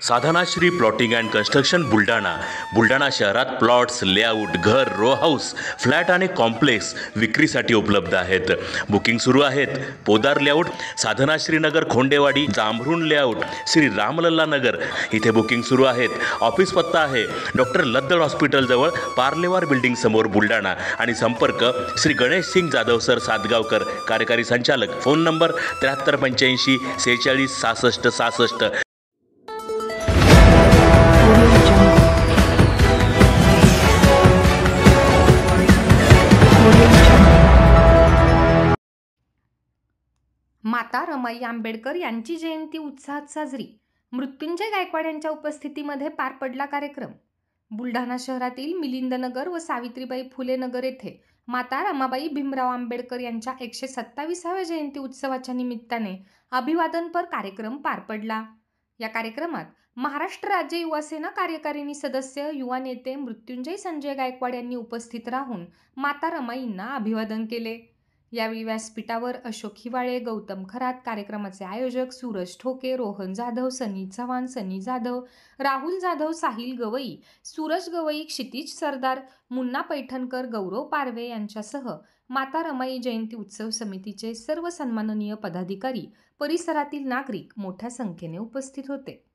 Sadhanashri plotting and construction Buldhana शहरात plots, layout, घर, row house, flat आणि कॉम्प्लेक्स विक्रीसाठी उपलब्ध आहेत. बुकिंग सुरू आहेत. पोदार लेआउट, साधनाश्री नगर, खोंडेवाडी, जांभरुण लेआउट, श्री रामलल्ला नगर इथे बुकिंग सुरू आहेत. ऑफिस पत्ता आहे डॉक्टर लद्दड हॉस्पिटल जवळ, पार्लेवार बिल्डिंग समोर, बुलढाणा. आणि संपर्क श्री गणेश सिंग जाधव सर सातगावकर, कार्यकारी संचालक. Phone number 7385 46 66 66. माता रमाई आंबेडकर यांची जयंती उत्साहात साजरी. मृत्युंजय गायकवाड यांच्या उपस्थितीमध्ये पार पडला कार्यक्रम. बुलढाणा शहरातील मिलिंदनगर व सावित्रीबाई फुले नगर येथे माता रमाबाई भीमराव आंबेडकर यांच्या 127व्या जयंती उत्सवाच्या निमित्ताने अभिवादनपर कार्यक्रम पार पडला. या कार्यक्रमात महाराष्ट्र राज्य युवा सेना कार्यकारिणी सदस्य, युवा नेते मृत्युंजय संजय गायकवाड यांनी उपस्थित राहून माता रमाईंना अभिवादन केले. यावेळी व्यासपीठावर अशोक हिवाळे, गौतम खरात, कार्यक्रमाचे आयोजक सूरज ठोके, रोहन जाधव, सनी चव्हाण, सनी जाधव, राहुल जाधव, साहिल गवई, सूरज गवई, क्षितिज सरदार, मुन्ना पैठणकर, गौरव पारवे यांच्यासह माता रमाई जयंती उत्सव समितीचे सर्व सन्माननीय पदाधिकारी, परिसरातील नागरिक मोठ्या संख्येने उपस्थित होते.